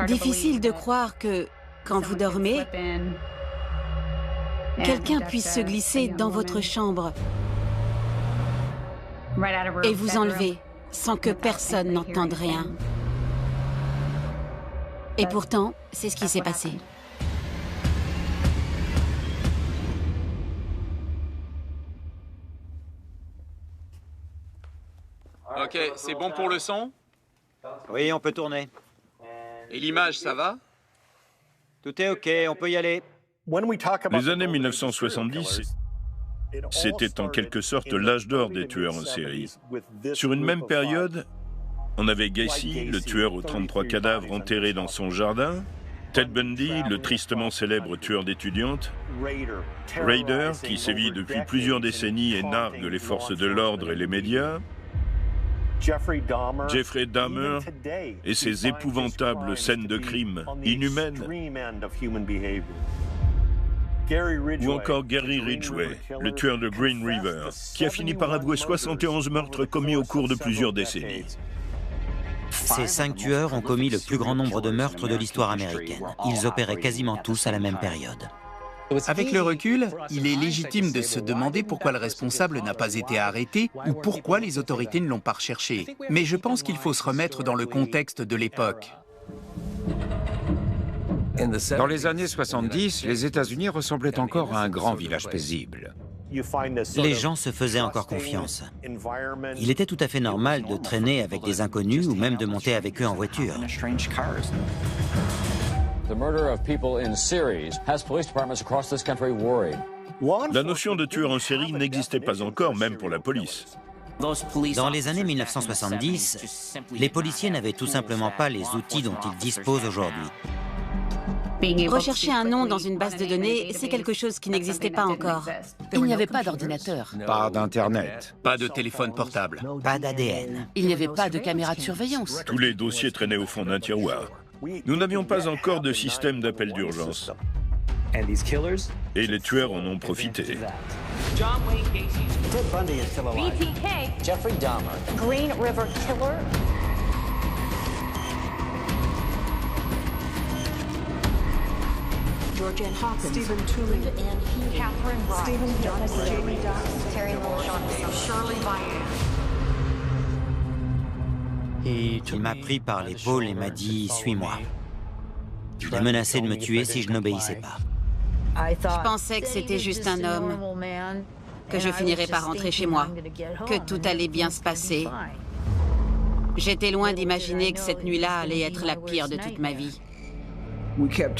Difficile de croire que, quand vous dormez, quelqu'un puisse se glisser dans votre chambre et vous enlever sans que personne n'entende rien. Et pourtant, c'est ce qui s'est passé. Ok, c'est bon pour le son? Oui, on peut tourner. Et l'image, ça va? Tout est OK, on peut y aller. Les années 1970, c'était en quelque sorte l'âge d'or des tueurs en série. Sur une même période, on avait Gacy, le tueur aux 33 cadavres enterrés dans son jardin, Ted Bundy, le tristement célèbre tueur d'étudiantes, Rader, qui sévit depuis plusieurs décennies et nargue les forces de l'ordre et les médias, Jeffrey Dahmer et ses épouvantables scènes de crime inhumaines, ou encore Gary Ridgway, le tueur de Green River, qui a fini par avouer 71 meurtres commis au cours de plusieurs décennies. Ces 5 tueurs ont commis le plus grand nombre de meurtres de l'histoire américaine. Ils opéraient quasiment tous à la même période. Avec le recul, il est légitime de se demander pourquoi le responsable n'a pas été arrêté ou pourquoi les autorités ne l'ont pas recherché. Mais je pense qu'il faut se remettre dans le contexte de l'époque. Dans les années 70, les États-Unis ressemblaient encore à un grand village paisible. Les gens se faisaient encore confiance. Il était tout à fait normal de traîner avec des inconnus ou même de monter avec eux en voiture. La notion de tueur en série n'existait pas encore, même pour la police. Dans les années 1970, les policiers n'avaient tout simplement pas les outils dont ils disposent aujourd'hui. Rechercher un nom dans une base de données, c'est quelque chose qui n'existait pas encore. Il n'y avait pas d'ordinateur. Pas d'Internet. Pas de téléphone portable. Pas d'ADN. Il n'y avait pas de caméra de surveillance. Tous les dossiers traînaient au fond d'un tiroir. Nous n'avions pas encore de système d'appel d'urgence. Et les tueurs en ont profité. John Wayne Gacy, Ted Bundy is still alive. BTK, Jeffrey Dahmer, Green River Killer. Georgianne Hawkins, Stephen Toomey, Catherine Wright, Stephen Jones, Jamie Douglas, Terry Mulshon, Shirley Vian. Il m'a pris par l'épaule et m'a dit « Suis-moi ». Il a menacé de me tuer si je n'obéissais pas. Je pensais que c'était juste un homme, que je finirais par rentrer chez moi, que tout allait bien se passer. J'étais loin d'imaginer que cette nuit-là allait être la pire de toute ma vie.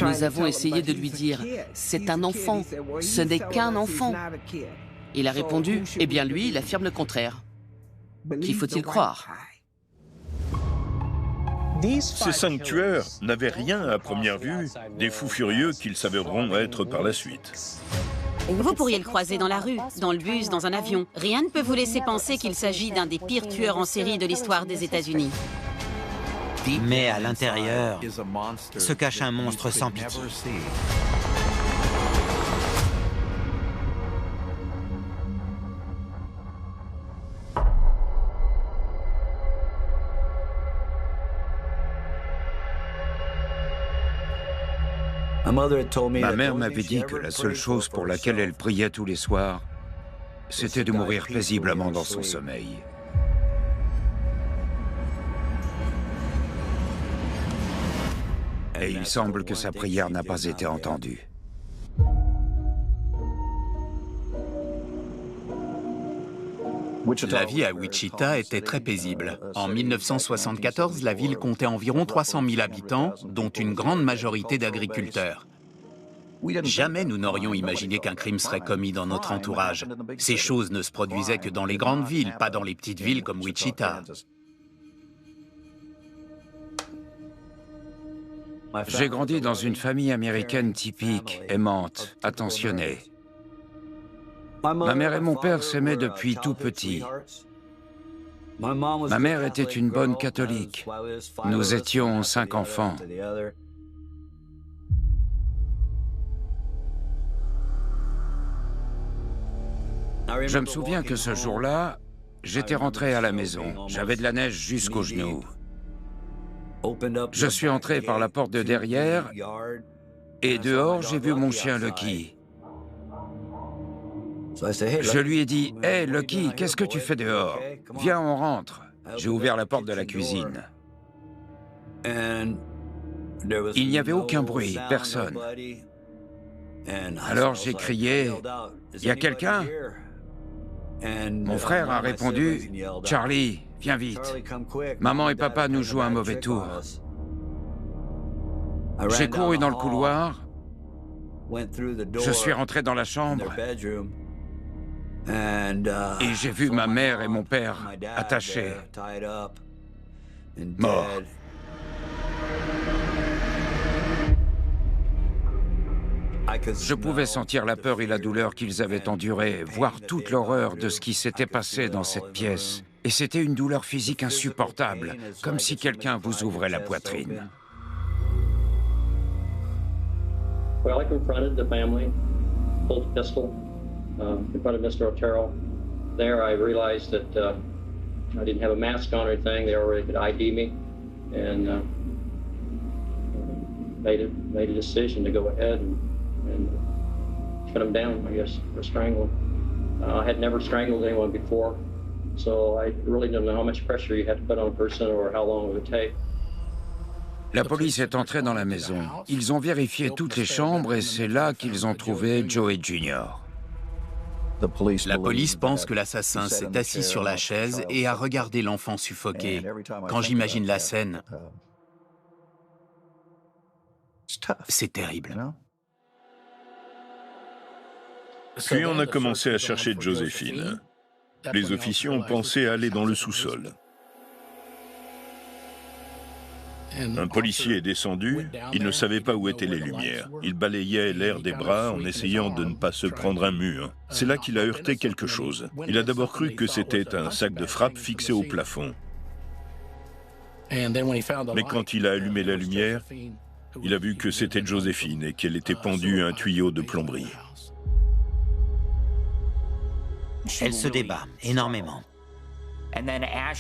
Nous avons essayé de lui dire « C'est un enfant, ce n'est qu'un enfant ». Il a répondu « Eh bien lui, il affirme le contraire. Qui faut-il croire ?» Ces 5 tueurs n'avaient rien à première vue des fous furieux qu'ils s'avéreront être par la suite. Vous pourriez le croiser dans la rue, dans le bus, dans un avion. Rien ne peut vous laisser penser qu'il s'agit d'un des pires tueurs en série de l'histoire des États-Unis. Mais à l'intérieur se cache un monstre sans pitié. Ma mère m'avait dit que la seule chose pour laquelle elle priait tous les soirs, c'était de mourir paisiblement dans son sommeil. Et il semble que sa prière n'a pas été entendue. La vie à Wichita était très paisible. En 1974, la ville comptait environ 300 000 habitants, dont une grande majorité d'agriculteurs. Jamais nous n'aurions imaginé qu'un crime serait commis dans notre entourage. Ces choses ne se produisaient que dans les grandes villes, pas dans les petites villes comme Wichita. J'ai grandi dans une famille américaine typique, aimante, attentionnée. Ma mère et mon père s'aimaient depuis tout petit. Ma mère était une bonne catholique. Nous étions 5 enfants. Je me souviens que ce jour-là, j'étais rentré à la maison. J'avais de la neige jusqu'aux genoux. Je suis entré par la porte de derrière et dehors, j'ai vu mon chien Lucky. Je lui ai dit « Hey Lucky, qu'est-ce que tu fais dehors? Viens, on rentre. » J'ai ouvert la porte de la cuisine. Il n'y avait aucun bruit, personne. Alors j'ai crié « Il y a quelqu'un ?» Mon frère a répondu « Charlie, viens vite. Maman et papa nous jouent un mauvais tour. » J'ai couru dans le couloir. Je suis rentré dans la chambre. Et j'ai vu ma mère et mon père attachés, morts. Je pouvais sentir la peur et la douleur qu'ils avaient endurée, voir toute l'horreur de ce qui s'était passé dans cette pièce. Et c'était une douleur physique insupportable, comme si quelqu'un vous ouvrait la poitrine. Well, I confronted the family, pulled a pistol, confronted Mr. Otero. There I realized that I didn't have a mask on or anything. They already could ID me, and made a decision to go ahead and shut them down, I guess, for strangling. I had never strangled anyone before, so I really didn't know how much pressure you had to put on a person or how long it would take. La police est entrée dans la maison. Ils ont vérifié toutes les chambres et c'est là qu'ils ont trouvé Joey Jr. La police pense que l'assassin s'est assis sur la chaise et a regardé l'enfant suffoqué. Quand j'imagine la scène, c'est terrible. Puis on a commencé à chercher Joséphine. Les officiers ont pensé aller dans le sous-sol. Un policier est descendu, il ne savait pas où étaient les lumières. Il balayait l'air des bras en essayant de ne pas se prendre un mur. C'est là qu'il a heurté quelque chose. Il a d'abord cru que c'était un sac de frappe fixé au plafond. Mais quand il a allumé la lumière, il a vu que c'était Joséphine et qu'elle était pendue à un tuyau de plomberie. Elle se débat énormément.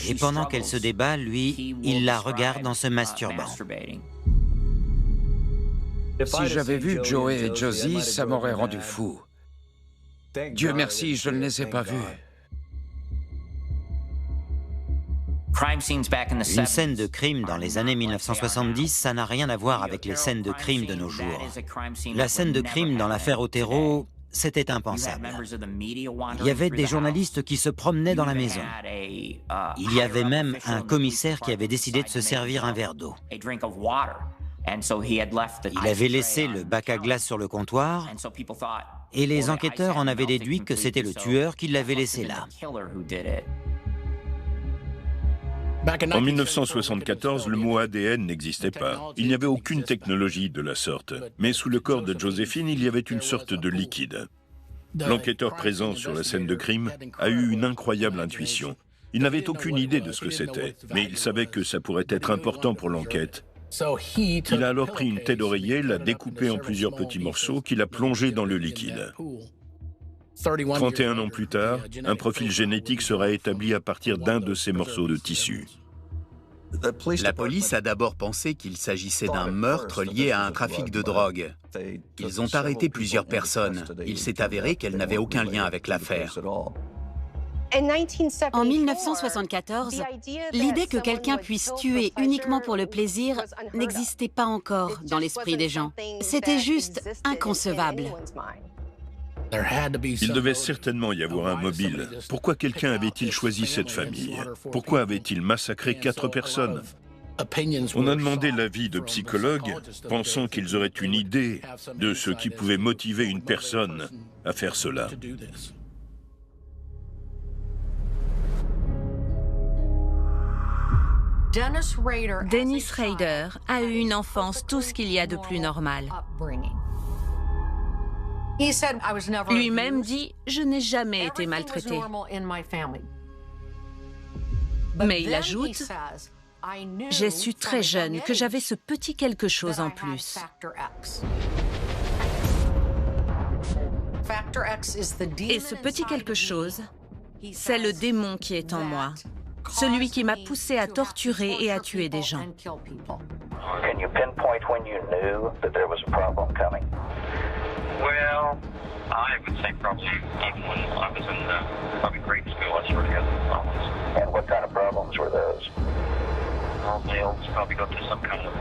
Et pendant qu'elle se débat, lui, il la regarde en se masturbant. Si j'avais vu Joey et Josie, ça m'aurait rendu fou. Dieu merci, je ne les ai pas vus. Une scène de crime dans les années 1970, ça n'a rien à voir avec les scènes de crime de nos jours. La scène de crime dans l'affaire Otero, c'était impensable. Il y avait des journalistes qui se promenaient dans la maison. Il y avait même un commissaire qui avait décidé de se servir un verre d'eau. Il avait laissé le bac à glace sur le comptoir et les enquêteurs en avaient déduit que c'était le tueur qui l'avait laissé là. En 1974, le mot ADN n'existait pas. Il n'y avait aucune technologie de la sorte. Mais sous le corps de Joséphine, il y avait une sorte de liquide. L'enquêteur présent sur la scène de crime a eu une incroyable intuition. Il n'avait aucune idée de ce que c'était, mais il savait que ça pourrait être important pour l'enquête. Il a alors pris une tête d'oreiller, l'a découpée en plusieurs petits morceaux qu'il a plongé dans le liquide. 31 ans plus tard, un profil génétique sera établi à partir d'un de ces morceaux de tissu. La police a d'abord pensé qu'il s'agissait d'un meurtre lié à un trafic de drogue. Ils ont arrêté plusieurs personnes. Il s'est avéré qu'elles n'avaient aucun lien avec l'affaire. En 1974, l'idée que quelqu'un puisse tuer uniquement pour le plaisir n'existait pas encore dans l'esprit des gens. C'était juste inconcevable. Il devait certainement y avoir un mobile. Pourquoi quelqu'un avait-il choisi cette famille? Pourquoi avait-il massacré 4 personnes? On a demandé l'avis de psychologues, pensant qu'ils auraient une idée de ce qui pouvait motiver une personne à faire cela. Dennis Rader a eu une enfance tout ce qu'il y a de plus normal. Lui-même dit « Je n'ai jamais été maltraité ». Mais il ajoute « J'ai su très jeune que j'avais ce petit quelque chose en plus ». Et ce petit quelque chose, c'est le démon qui est en moi. celui qui m'a poussé à torturer et à tuer des gens. Can you pinpoint when you knew that there was a problem coming? Well, I would say probably even when I was in probably grade school, I started having problems. And what kind of problems were those? All males probably go through some kind of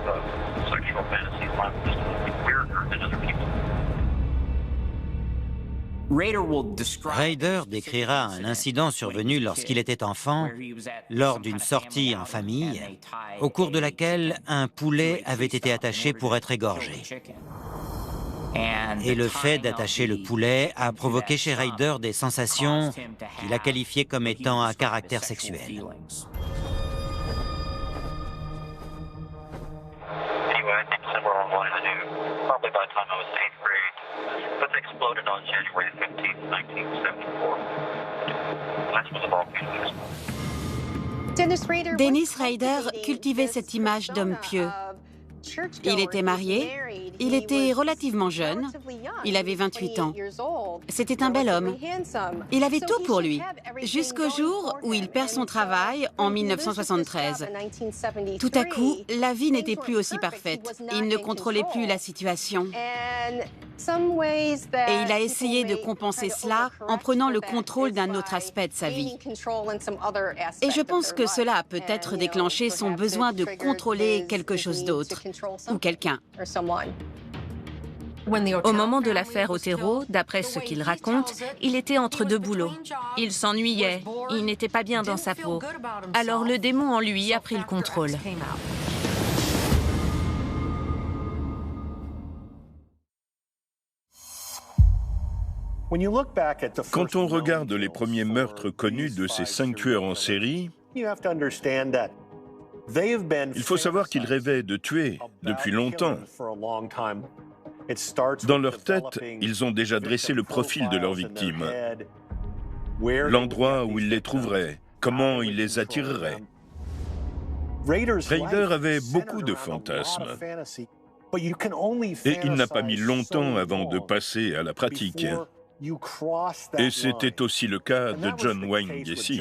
sexual fantasies. Mine was just a little bit weirder than other people. Rader décrira un incident survenu lorsqu'il était enfant, lors d'une sortie en famille, au cours de laquelle un poulet avait été attaché pour être égorgé. Et le fait d'attacher le poulet a provoqué chez Rader des sensations qu'il a qualifiées comme étant à caractère sexuel. Anyway, I think somewhere along the line I knew, probably by the time I was in 8th grade, but they exploded on January 15th, 1974. That's when the volcano exploded. Dennis Rader cultivait cette image d'homme pieux. Il était marié, il était relativement jeune, il avait 28 ans. C'était un bel homme. Il avait tout pour lui, jusqu'au jour où il perd son travail en 1973. Tout à coup, la vie n'était plus aussi parfaite. Il ne contrôlait plus la situation. Et il a essayé de compenser cela en prenant le contrôle d'un autre aspect de sa vie. Et je pense que cela a peut-être déclenché son besoin de contrôler quelque chose d'autre, ou quelqu'un. Au moment de l'affaire Otero, d'après ce qu'il raconte, il était entre deux boulots. Il s'ennuyait, il n'était pas bien dans sa peau. Alors le démon en lui a pris le contrôle. Quand on regarde les premiers meurtres connus de ces 5 tueurs en série, il faut savoir qu'ils rêvaient de tuer depuis longtemps. Dans leur tête, ils ont déjà dressé le profil de leurs victimes, l'endroit où ils les trouveraient, comment ils les attireraient. Rader avait beaucoup de fantasmes. Et il n'a pas mis longtemps avant de passer à la pratique. Et c'était aussi le cas de John Wayne Gacy.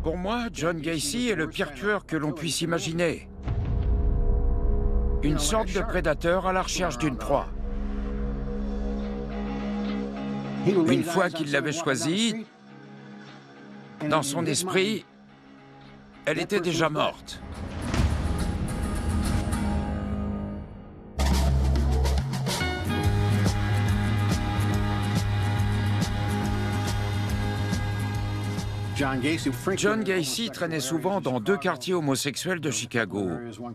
Pour moi, John Gacy est le pire tueur que l'on puisse imaginer. Une sorte de prédateur à la recherche d'une proie. Une fois qu'il l'avait choisie, dans son esprit, elle était déjà morte. John Gacy traînait souvent dans 2 quartiers homosexuels de Chicago,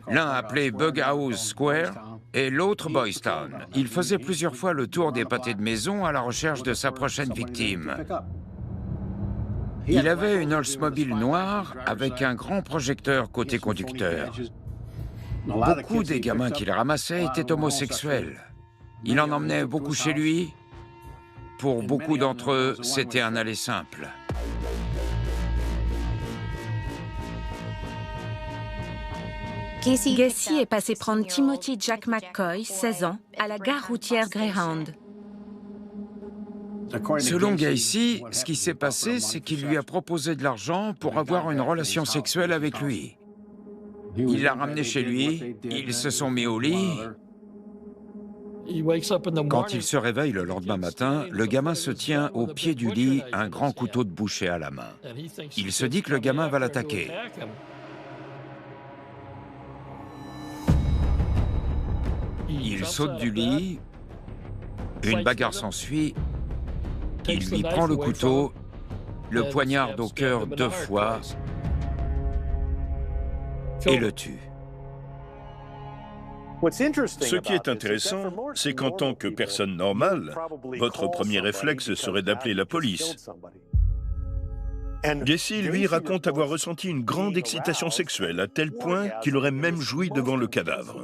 l'un appelé Bughouse Square et l'autre Boys Town. Il faisait plusieurs fois le tour des pâtés de maison à la recherche de sa prochaine victime. Il avait une Oldsmobile noire avec un grand projecteur côté conducteur. Beaucoup des gamins qu'il ramassait étaient homosexuels. Il en emmenait beaucoup chez lui. Pour beaucoup d'entre eux, c'était un aller simple. Gacy est passé prendre Timothy Jack McCoy, 16 ans, à la gare routière Greyhound. Selon Gacy, ce qui s'est passé, c'est qu'il lui a proposé de l'argent pour avoir une relation sexuelle avec lui. Il l'a ramené chez lui, ils se sont mis au lit. Quand il se réveille le lendemain matin, le gamin se tient au pied du lit, un grand couteau de boucher à la main. Il se dit que le gamin va l'attaquer. Il saute du lit, une bagarre s'ensuit, il lui prend le couteau, le poignarde au cœur 2 fois et le tue. Ce qui est intéressant, c'est qu'en tant que personne normale, votre premier réflexe serait d'appeler la police. Gacy, lui, raconte avoir ressenti une grande excitation sexuelle, à tel point qu'il aurait même joui devant le cadavre.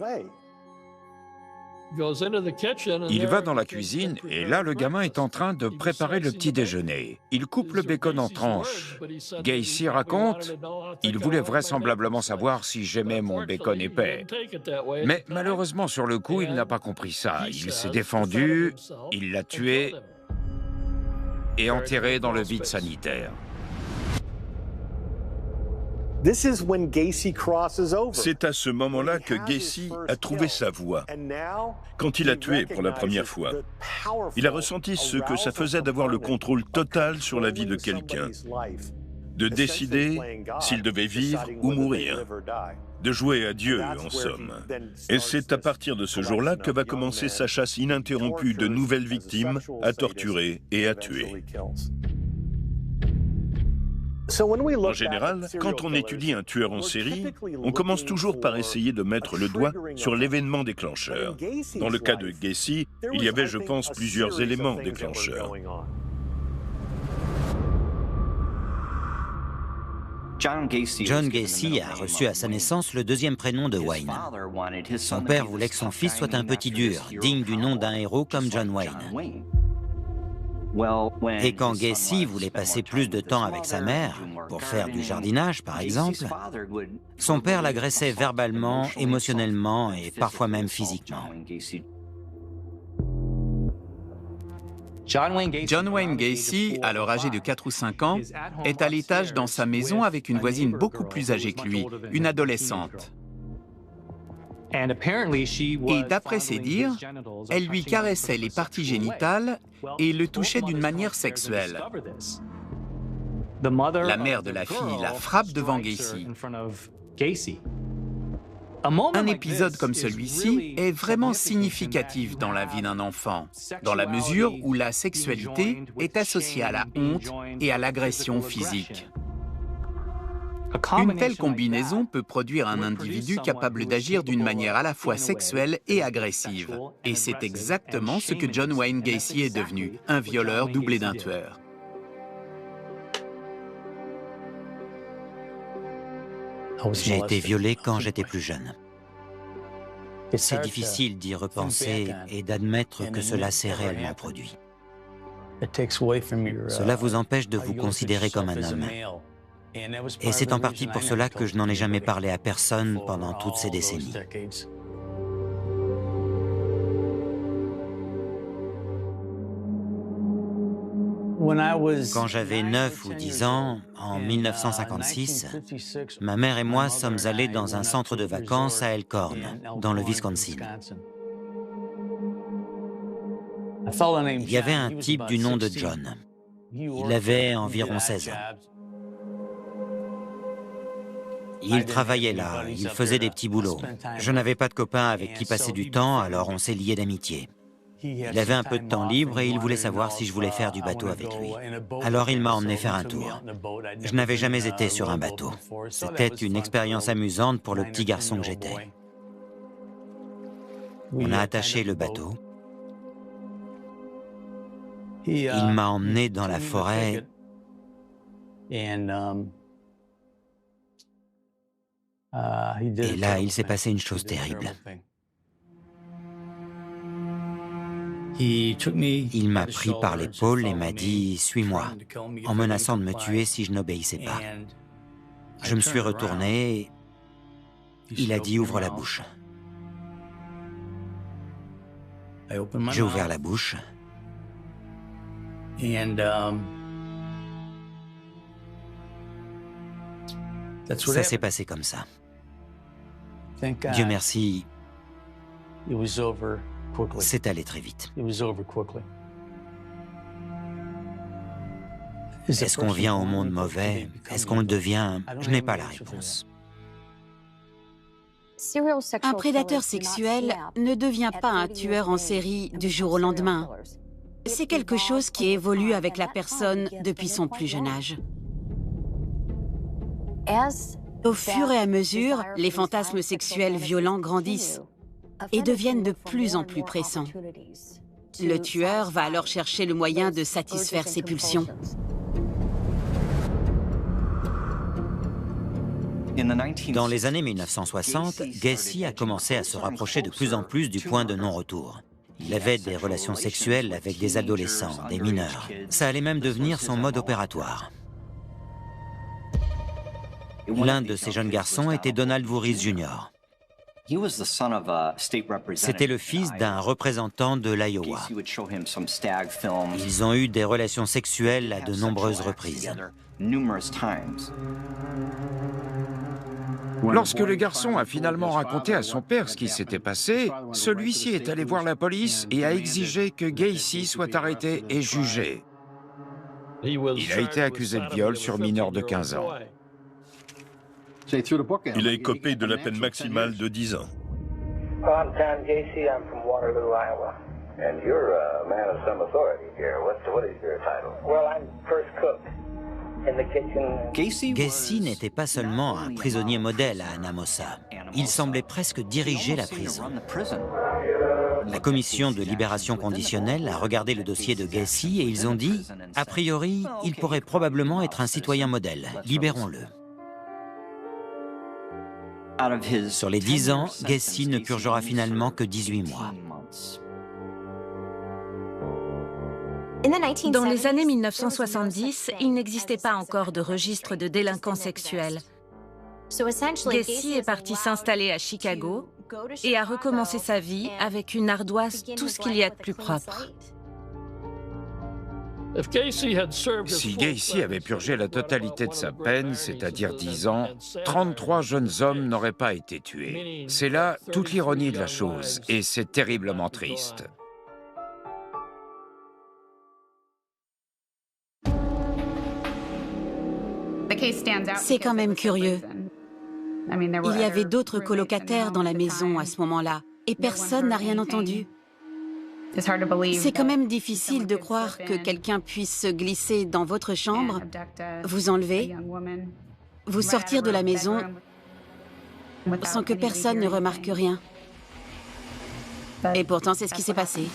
Il va dans la cuisine et là, le gamin est en train de préparer le petit déjeuner. Il coupe le bacon en tranches. Gacy raconte « Il voulait vraisemblablement savoir si j'aimais mon bacon épais. Mais malheureusement, sur le coup, il n'a pas compris ça. Il s'est défendu, il l'a tué et enterré dans le vide sanitaire. » C'est à ce moment-là que Gacy a trouvé sa voie. Quand il a tué pour la première fois, il a ressenti ce que ça faisait d'avoir le contrôle total sur la vie de quelqu'un, de décider s'il devait vivre ou mourir, de jouer à Dieu, en somme. Et c'est à partir de ce jour-là que va commencer sa chasse ininterrompue de nouvelles victimes à torturer et à tuer. En général, quand on étudie un tueur en série, on commence toujours par essayer de mettre le doigt sur l'événement déclencheur. Dans le cas de Gacy, il y avait, je pense, plusieurs éléments déclencheurs. John Gacy a reçu à sa naissance le deuxième prénom de Wayne. Son père voulait que son fils soit un petit dur, digne du nom d'un héros comme John Wayne. Et quand Gacy voulait passer plus de temps avec sa mère, pour faire du jardinage par exemple, son père l'agressait verbalement, émotionnellement et parfois même physiquement. John Wayne Gacy, alors âgé de 4 ou 5 ans, est à l'étage dans sa maison avec une voisine beaucoup plus âgée que lui, une adolescente. Et d'après ses dires, elle lui caressait les parties génitales et le touchait d'une manière sexuelle. La mère de la fille la frappe devant Gacy. Un épisode comme celui-ci est vraiment significatif dans la vie d'un enfant, dans la mesure où la sexualité est associée à la honte et à l'agression physique. Une telle combinaison peut produire un individu capable d'agir d'une manière à la fois sexuelle et agressive. Et c'est exactement ce que John Wayne Gacy est devenu, un violeur doublé d'un tueur. J'ai été violé quand j'étais plus jeune. C'est difficile d'y repenser et d'admettre que cela s'est réellement produit. Cela vous empêche de vous considérer comme un homme. Et c'est en partie pour cela que je n'en ai jamais parlé à personne pendant toutes ces décennies. Quand j'avais 9 ou 10 ans, en 1956, ma mère et moi sommes allés dans un centre de vacances à Elkhorn, dans le Wisconsin. Il y avait un type du nom de John. Il avait environ 16 ans. Il travaillait là, il faisait des petits boulots. Je n'avais pas de copain avec qui passer du temps, alors on s'est liés d'amitié. Il avait un peu de temps libre et il voulait savoir si je voulais faire du bateau avec lui. Alors il m'a emmené faire un tour. Je n'avais jamais été sur un bateau. C'était une expérience amusante pour le petit garçon que j'étais. On a attaché le bateau. Il m'a emmené dans la forêt. Et là, il s'est passé une chose terrible. Il m'a pris par l'épaule et m'a dit « Suis-moi », en menaçant de me tuer si je n'obéissais pas. Je me suis retourné et il a dit « Ouvre la bouche ». J'ai ouvert la bouche. Ça s'est passé comme ça. Dieu merci, c'est allé très vite. Est-ce qu'on vient au monde mauvais? Est-ce qu'on le devient? Je n'ai pas la réponse. Un prédateur sexuel ne devient pas un tueur en série du jour au lendemain. C'est quelque chose qui évolue avec la personne depuis son plus jeune âge. Au fur et à mesure, les fantasmes sexuels violents grandissent et deviennent de plus en plus pressants. Le tueur va alors chercher le moyen de satisfaire ses pulsions. Dans les années 1960, Gacy a commencé à se rapprocher de plus en plus du point de non-retour. Il avait des relations sexuelles avec des adolescents, des mineurs. Ça allait même devenir son mode opératoire. L'un de ces jeunes garçons était Donald Voorhees Jr. C'était le fils d'un représentant de l'Iowa. Ils ont eu des relations sexuelles à de nombreuses reprises. Lorsque le garçon a finalement raconté à son père ce qui s'était passé, celui-ci est allé voir la police et a exigé que Gacy soit arrêté et jugé. Il a été accusé de viol sur mineur de 15 ans. Il a écopé de la peine maximale de 10 ans. I'm Tom Gacy. I'm from Waterloo, Iowa. And you're a man of some authority here. What is your title? Well, I'm first cook in the kitchen. Gacy n'était pas seulement un prisonnier modèle à Anamosa. Il semblait presque diriger la prison. La commission de libération conditionnelle a regardé le dossier de Gacy et ils ont dit, a priori, il pourrait probablement être un citoyen modèle. Libérons-le. Sur les 10 ans, Gacy ne purgera finalement que 18 mois. Dans les années 1970, il n'existait pas encore de registre de délinquants sexuels. Gacy est parti s'installer à Chicago et a recommencé sa vie avec une ardoise tout ce qu'il y a de plus propre. Si Gacy avait purgé la totalité de sa peine, c'est-à-dire 10 ans, 33 jeunes hommes n'auraient pas été tués. C'est là toute l'ironie de la chose, et c'est terriblement triste. C'est quand même curieux. Il y avait d'autres colocataires dans la maison à ce moment-là, et personne n'a rien entendu. C'est quand même difficile de croire que quelqu'un puisse se glisser dans votre chambre, vous enlever, vous sortir de la maison sans que personne ne remarque rien. Et pourtant, c'est ce qui s'est passé.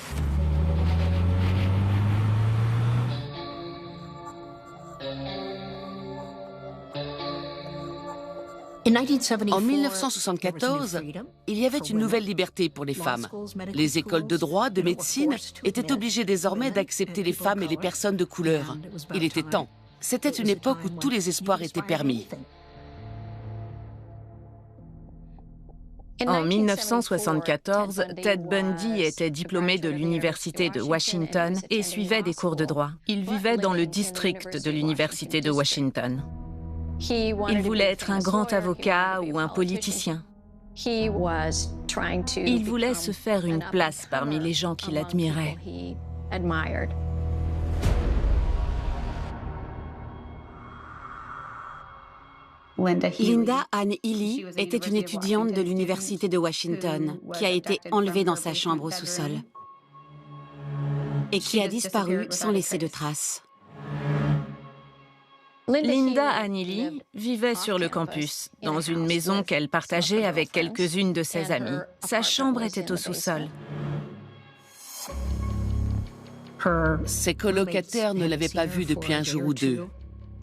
En 1974, il y avait une nouvelle liberté pour les femmes. Les écoles de droit, de médecine étaient obligées désormais d'accepter les femmes et les personnes de couleur. Il était temps. C'était une époque où tous les espoirs étaient permis. En 1974, Ted Bundy était diplômé de l'Université de Washington et suivait des cours de droit. Il vivait dans le district de l'Université de Washington. Il voulait être un grand avocat ou un politicien. Il voulait se faire une place parmi les gens qui l'admiraient. Linda Ann Ely était une étudiante de l'Université de Washington qui a été enlevée dans sa chambre au sous-sol et qui a disparu sans laisser de traces. Linda Ann Ely vivait sur le campus, dans une maison qu'elle partageait avec quelques-unes de ses amies. Sa chambre était au sous-sol. Ses colocataires ne l'avaient pas vue depuis un jour ou deux.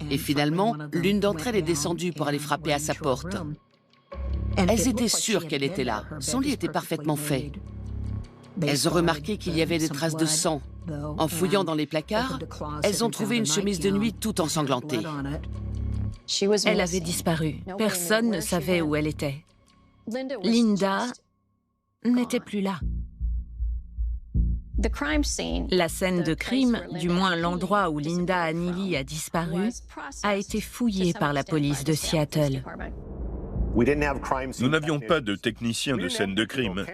Et finalement, l'une d'entre elles est descendue pour aller frapper à sa porte. Elles étaient sûres qu'elle était là. Son lit était parfaitement fait. Elles ont remarqué qu'il y avait des traces de sang. En fouillant dans les placards, elles ont trouvé une chemise de nuit toute ensanglantée. Elle avait disparu. Personne ne savait où elle était. Linda n'était plus là. La scène de crime, du moins l'endroit où Linda Ann Ely a disparu, a été fouillée par la police de Seattle. Nous n'avions pas de technicien de scène de crime.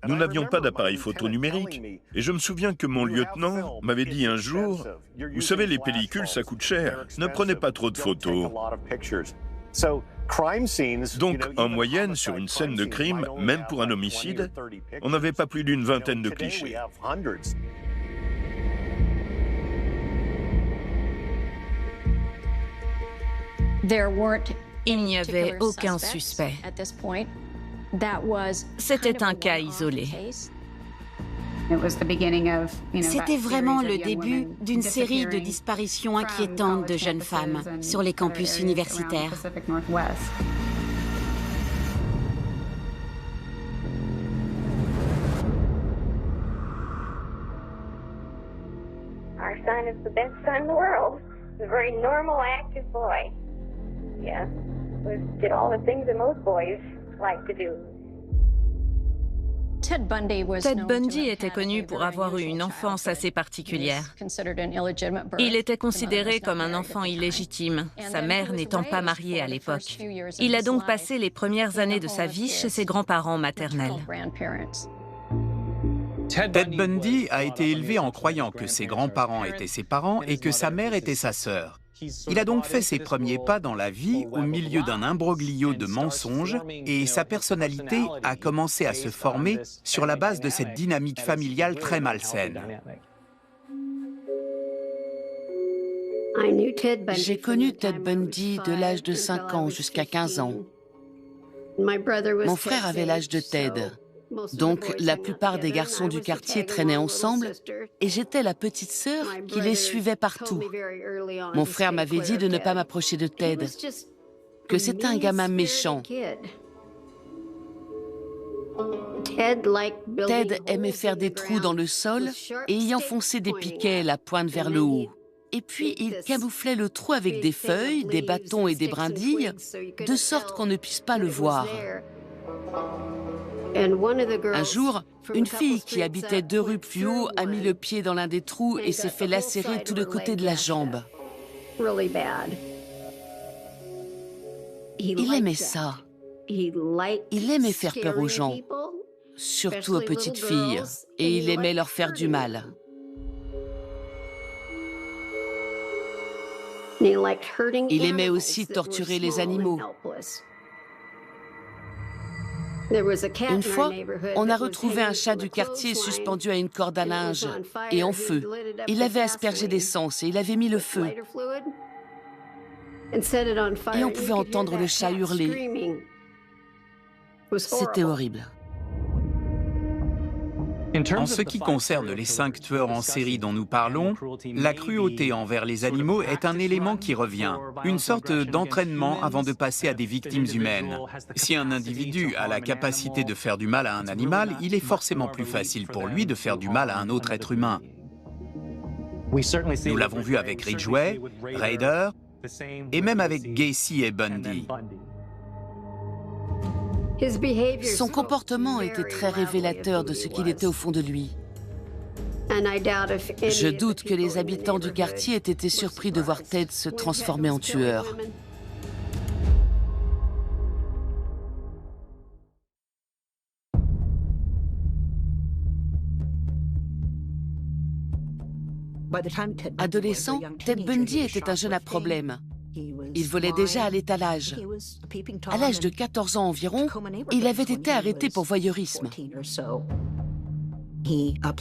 Nous n'avions pas d'appareil photo numérique. Et je me souviens que mon lieutenant m'avait dit un jour, « Vous savez, les pellicules, ça coûte cher. Ne prenez pas trop de photos. » Donc, en moyenne, sur une scène de crime, même pour un homicide, on n'avait pas plus d'une vingtaine de clichés. Il n'y avait aucun suspect. C'était un cas isolé. C'était vraiment le début d'une série de disparitions inquiétantes de jeunes femmes sur les campus universitaires. son is the best son in the world. He's a very normal, active boy. Yeah, did all the things that most boys like to do. Ted Bundy était connu pour avoir eu une enfance assez particulière. Il était considéré comme un enfant illégitime, sa mère n'étant pas mariée à l'époque. Il a donc passé les premières années de sa vie chez ses grands-parents maternels. Ted Bundy a été élevé en croyant que ses grands-parents étaient ses parents et que sa mère était sa sœur. Il a donc fait ses premiers pas dans la vie au milieu d'un imbroglio de mensonges et sa personnalité a commencé à se former sur la base de cette dynamique familiale très malsaine. J'ai connu Ted Bundy de l'âge de 5 ans jusqu'à 15 ans. Mon frère avait l'âge de Ted. Donc, la plupart des garçons du quartier traînaient ensemble et j'étais la petite sœur qui les suivait partout. Mon frère m'avait dit de ne pas m'approcher de Ted, que c'était un gamin méchant. Ted aimait faire des trous dans le sol et y enfoncer des piquets la pointe vers le haut. Et puis, il camouflait le trou avec des feuilles, des bâtons et des brindilles, de sorte qu'on ne puisse pas le voir. Un jour, une fille qui habitait 2 rues plus haut a mis le pied dans l'un des trous et s'est fait lacérer tout le côté de la jambe. Il aimait ça. Il aimait faire peur aux gens, surtout aux petites filles, et il aimait leur faire du mal. Il aimait aussi torturer les animaux. Une fois, on a retrouvé un chat du quartier suspendu à une corde à linge et en feu. Il avait aspergé d'essence et il avait mis le feu. Et on pouvait entendre le chat hurler. C'était horrible. En ce qui concerne les 5 tueurs en série dont nous parlons, la cruauté envers les animaux est un élément qui revient, une sorte d'entraînement avant de passer à des victimes humaines. Si un individu a la capacité de faire du mal à un animal, il est forcément plus facile pour lui de faire du mal à un autre être humain. Nous l'avons vu avec Ridgway, Rader, et même avec Gacy et Bundy. Son comportement était très révélateur de ce qu'il était au fond de lui. Je doute que les habitants du quartier aient été surpris de voir Ted se transformer en tueur. Adolescent, Ted Bundy était un jeune à problème. Il volait déjà à l'étalage. À l'âge de 14 ans environ, il avait été arrêté pour voyeurisme.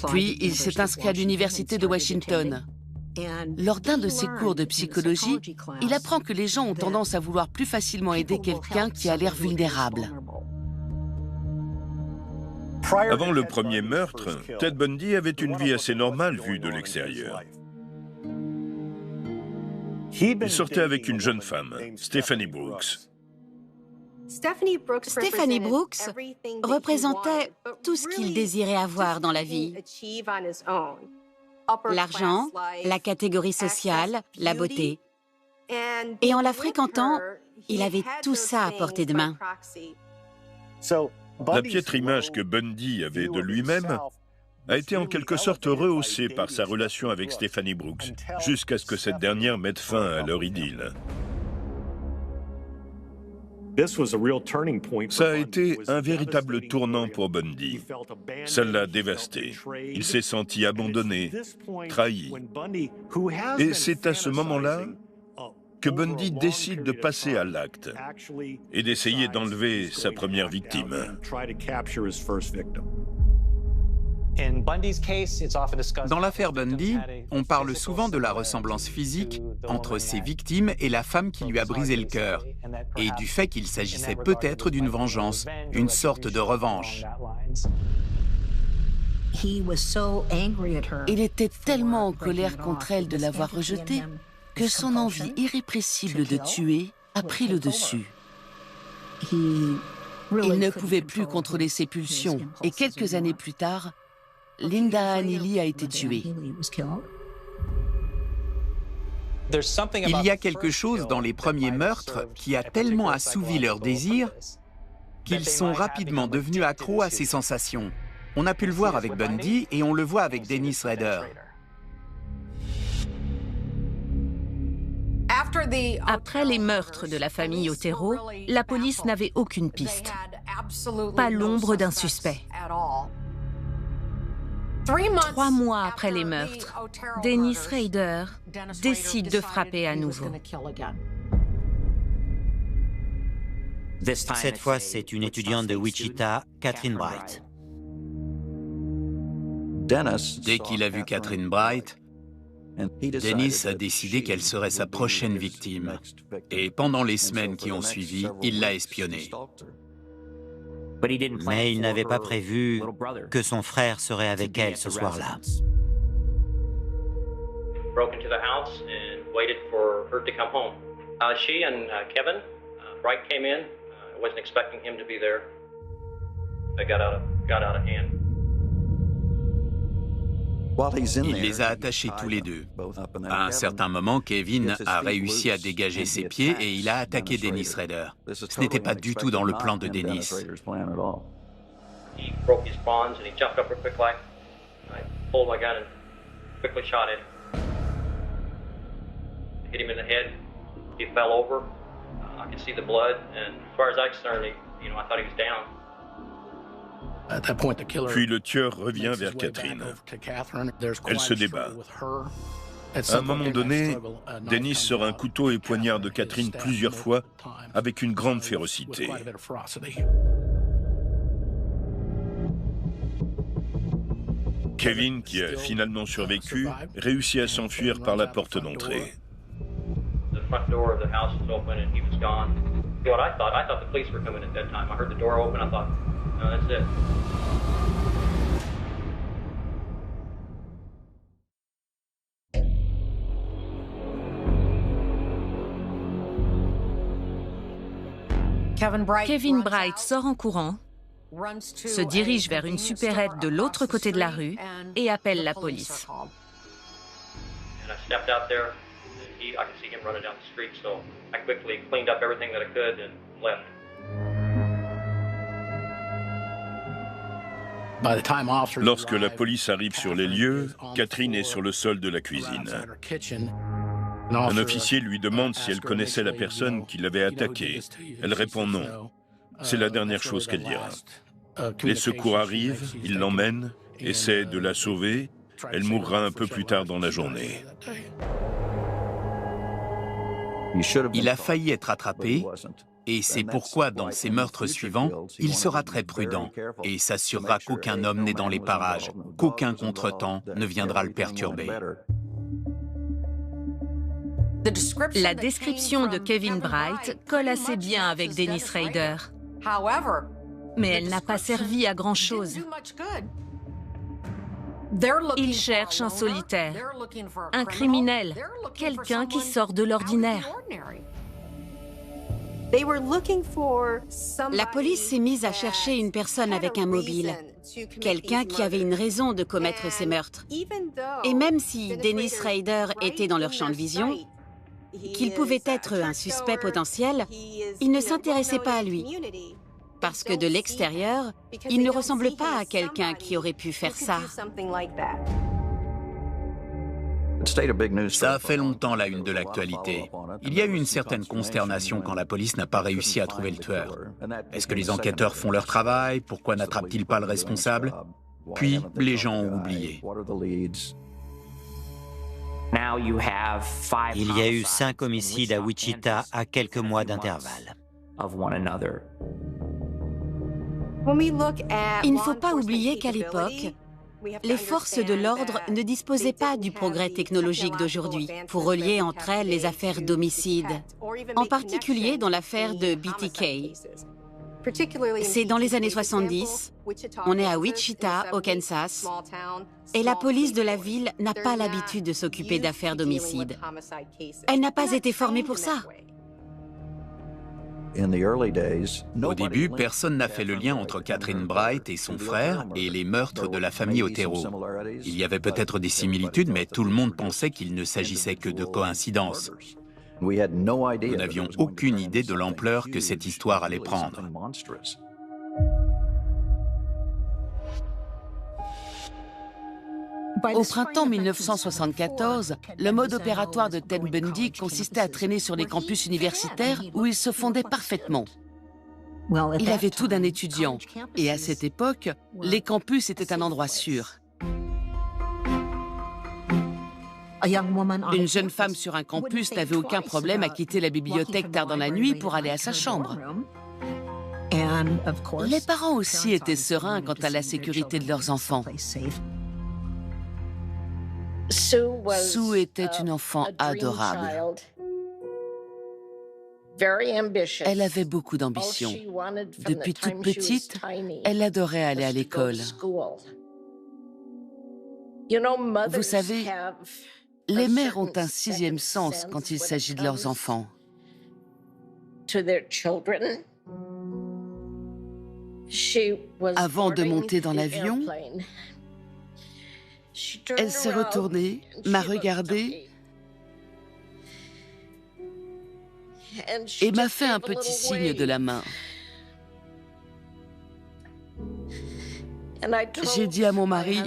Puis, il s'est inscrit à l'université de Washington. Lors d'un de ses cours de psychologie, il apprend que les gens ont tendance à vouloir plus facilement aider quelqu'un qui a l'air vulnérable. Avant le premier meurtre, Ted Bundy avait une vie assez normale vue de l'extérieur. Il sortait avec une jeune femme, Stephanie Brooks. Stephanie Brooks représentait tout ce qu'il désirait avoir dans la vie. L'argent, la catégorie sociale, la beauté. Et en la fréquentant, il avait tout ça à portée de main. La piètre image que Bundy avait de lui-même a été en quelque sorte rehaussée par sa relation avec Stephanie Brooks, jusqu'à ce que cette dernière mette fin à leur idylle. Ça a été un véritable tournant pour Bundy. Ça l'a dévasté. Il s'est senti abandonné, trahi. Et c'est à ce moment-là que Bundy décide de passer à l'acte et d'essayer d'enlever sa première victime. Dans l'affaire Bundy, on parle souvent de la ressemblance physique entre ses victimes et la femme qui lui a brisé le cœur, et du fait qu'il s'agissait peut-être d'une vengeance, une sorte de revanche. Il était tellement en colère contre elle de l'avoir rejetée que son envie irrépressible de tuer a pris le dessus. Il ne pouvait plus contrôler ses pulsions, et quelques années plus tard, Linda Anili a été tuée. Il y a quelque chose dans les premiers meurtres qui a tellement assouvi leur désir qu'ils sont rapidement devenus accros à ces sensations. On a pu le voir avec Bundy et on le voit avec Dennis Rader. Après les meurtres de la famille Otero, la police n'avait aucune piste. Pas l'ombre d'un suspect. 3 mois après les meurtres, Dennis Rader décide de frapper à nouveau. Cette fois, c'est une étudiante de Wichita, Catherine Bright. Dès qu'il a vu Catherine Bright, Dennis a décidé qu'elle serait sa prochaine victime. Et pendant les semaines qui ont suivi, il l'a espionnée. Mais il n'avait pas prévu que son frère serait avec elle ce soir-là. Broke into the house and waited for her to come home. She and Kevin Bright came in. I wasn't expecting him to be there. I got out of hand. Il les a attachés tous les deux. À un certain moment, Kevin a réussi à dégager ses pieds et il a attaqué Dennis Rader. Ce n'était pas du tout dans le plan de Dennis. He broke his bonds and he jumped up real quick like. I pulled my gun and quickly shot him. Hit him in the head. He fell over. I could see the blood, and as far as I'm concerned, I thought he was down. Puis le tueur revient vers Catherine. Elle se débat. À un moment donné, Dennis sort un couteau et poignarde Catherine plusieurs fois avec une grande férocité. Kevin, qui a finalement survécu, réussit à s'enfuir par la porte d'entrée. The front door of the house was open and he was gone. What I thought the police were coming at that time. I heard the door open. I thought, no, that's it. Kevin Bright sort en courant, se dirige vers une supérette de l'autre côté de la rue et appelle la police. And I stepped out there. I could see him running down the street, so I quickly cleaned up everything that I could and left. Lorsque la police arrive sur les lieux, Catherine est sur le sol de la cuisine. Un officier lui demande si elle connaissait la personne qui l'avait attaquée. Elle répond non. C'est la dernière chose qu'elle dira. Les secours arrivent, ils l'emmènent, essaient de la sauver. Elle mourra un peu plus tard dans la journée. Il a failli être attrapé, et c'est pourquoi, dans ses meurtres suivants, il sera très prudent et s'assurera qu'aucun homme n'est dans les parages, qu'aucun contretemps ne viendra le perturber. La description de Kevin Bright colle assez bien avec Dennis Rader. Mais elle n'a pas servi à grand-chose. Ils cherchent un solitaire, un criminel, quelqu'un qui sort de l'ordinaire. La police s'est mise à chercher une personne avec un mobile, quelqu'un qui avait une raison de commettre ces meurtres. Et même si Dennis Rader était dans leur champ de vision, qu'il pouvait être un suspect potentiel, ils ne s'intéressaient pas à lui. Parce que de l'extérieur, il ne ressemble pas à quelqu'un qui aurait pu faire ça. Ça a fait longtemps la une de l'actualité. Il y a eu une certaine consternation quand la police n'a pas réussi à trouver le tueur. Est-ce que les enquêteurs font leur travail? Pourquoi n'attrapent-ils pas le responsable? Puis, les gens ont oublié. Il y a eu 5 homicides à Wichita à quelques mois d'intervalle. Il ne faut pas oublier qu'à l'époque, les forces de l'ordre ne disposaient pas du progrès technologique d'aujourd'hui pour relier entre elles les affaires d'homicide, en particulier dans l'affaire de BTK. C'est dans les années 70, on est à Wichita, au Kansas, et la police de la ville n'a pas l'habitude de s'occuper d'affaires d'homicide. Elle n'a pas été formée pour ça. Au début, personne n'a fait le lien entre Catherine Bright et son frère et les meurtres de la famille Otero. Il y avait peut-être des similitudes, mais tout le monde pensait qu'il ne s'agissait que de coïncidences. Nous n'avions aucune idée de l'ampleur que cette histoire allait prendre. Au printemps 1974, le mode opératoire de Ted Bundy consistait à traîner sur les campus universitaires où il se fondait parfaitement. Il avait tout d'un étudiant, et à cette époque, les campus étaient un endroit sûr. Une jeune femme sur un campus n'avait aucun problème à quitter la bibliothèque tard dans la nuit pour aller à sa chambre. Les parents aussi étaient sereins quant à la sécurité de leurs enfants. Sue était une enfant adorable. Elle avait beaucoup d'ambition. Depuis toute petite, elle adorait aller à l'école. Vous savez, les mères ont un sixième sens quand il s'agit de leurs enfants. Avant de monter dans l'avion, elle s'est retournée, m'a regardée et m'a fait un petit signe de la main. J'ai dit à mon mari,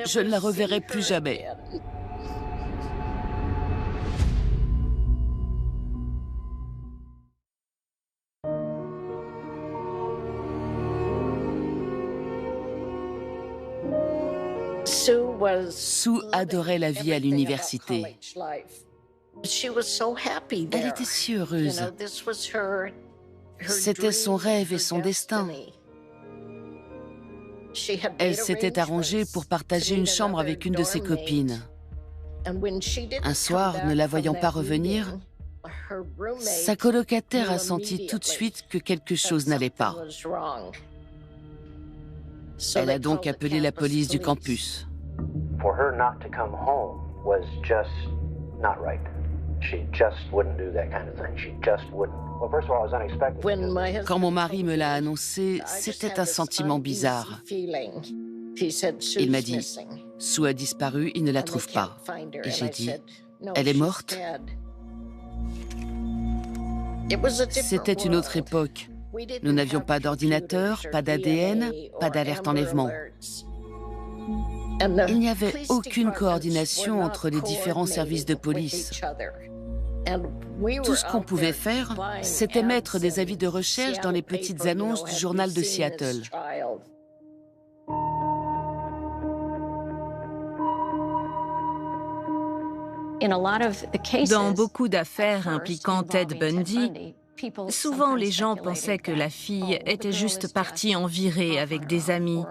je ne la reverrai plus jamais. Sue adorait la vie à l'université. Elle était si heureuse. C'était son rêve et son destin. Elle s'était arrangée pour partager une chambre avec une de ses copines. Un soir, ne la voyant pas revenir, sa colocataire a senti tout de suite que quelque chose n'allait pas. Elle a donc appelé la police du campus. For her not to come home was just not right. She just wouldn't do that kind of thing. She just wouldn't. Well, first of all, it was unexpected. Quand mon mari me l'a annoncé, c'était un sentiment bizarre. Il m'a dit, Sue a disparu, il ne la trouve pas. Et j'ai dit, elle est morte? C'était une autre époque. Nous n'avions pas d'ordinateur, pas d'ADN, pas d'alerte enlèvement. Il n'y avait aucune coordination entre les différents services de police. Tout ce qu'on pouvait faire, c'était mettre des avis de recherche dans les petites annonces du journal de Seattle. Dans beaucoup d'affaires impliquant Ted Bundy, souvent les gens pensaient que la fille était juste partie en virée avec des amis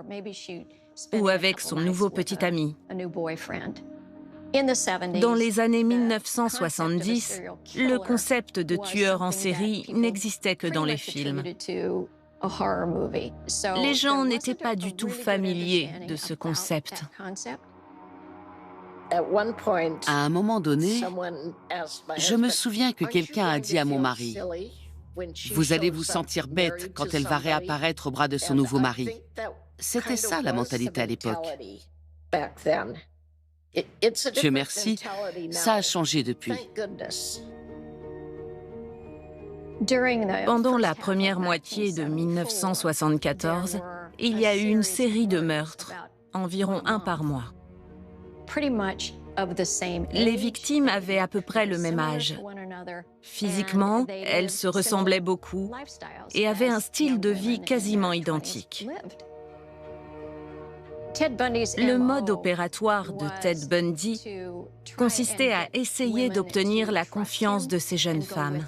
ou avec son nouveau petit ami. Dans les années 1970, le concept de tueur en série n'existait que dans les films. Les gens n'étaient pas du tout familiers de ce concept. À un moment donné, je me souviens que quelqu'un a dit à mon mari, « Vous allez vous sentir bête quand elle va réapparaître au bras de son nouveau mari. » C'était ça la mentalité à l'époque. Dieu merci, ça a changé depuis. Pendant la première moitié de 1974, il y a eu une série de meurtres, environ un par mois. Les victimes avaient à peu près le même âge. Physiquement, elles se ressemblaient beaucoup et avaient un style de vie quasiment identique. Le mode opératoire de Ted Bundy consistait à essayer d'obtenir la confiance de ces jeunes femmes.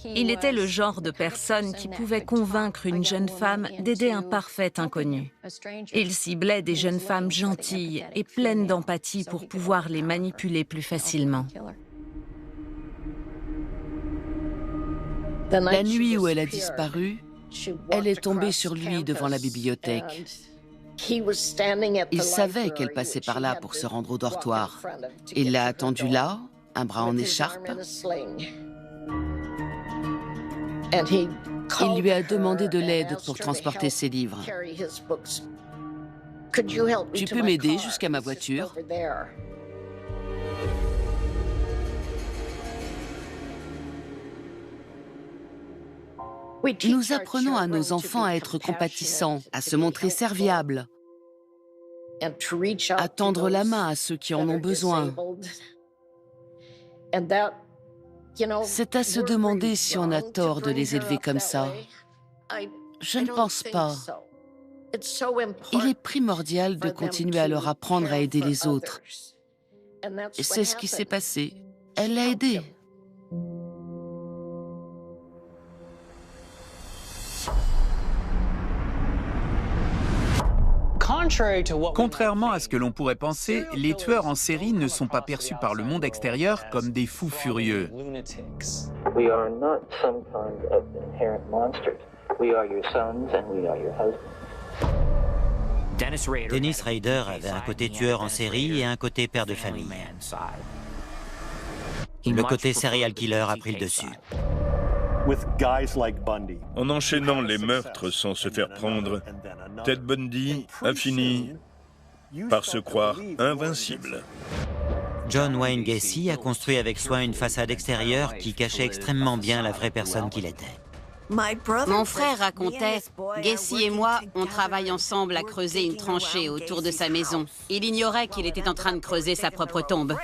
Il était le genre de personne qui pouvait convaincre une jeune femme d'aider un parfait inconnu. Il ciblait des jeunes femmes gentilles et pleines d'empathie pour pouvoir les manipuler plus facilement. La nuit où elle a disparu, elle est tombée sur lui devant la bibliothèque. Il savait qu'elle passait par là pour se rendre au dortoir. Il l'a attendue là, un bras en écharpe. Il lui a demandé de l'aide pour transporter ses livres. Tu peux m'aider jusqu'à ma voiture? Nous apprenons à nos enfants à être compatissants, à se montrer serviables, à tendre la main à ceux qui en ont besoin. C'est à se demander si on a tort de les élever comme ça. Je ne pense pas. Il est primordial de continuer à leur apprendre à aider les autres. Et c'est ce qui s'est passé. Elle l'a aidé. Contrairement à ce que l'on pourrait penser, les tueurs en série ne sont pas perçus par le monde extérieur comme des fous furieux. Dennis Rader avait un côté tueur en série et un côté père de famille. Le côté serial killer a pris le dessus. En enchaînant les meurtres sans se faire prendre, Ted Bundy a fini par se croire invincible. John Wayne Gacy a construit avec soin une façade extérieure qui cachait extrêmement bien la vraie personne qu'il était. Mon frère racontait, Gacy et moi, on travaille ensemble à creuser une tranchée autour de sa maison. Il ignorait qu'il était en train de creuser sa propre tombe.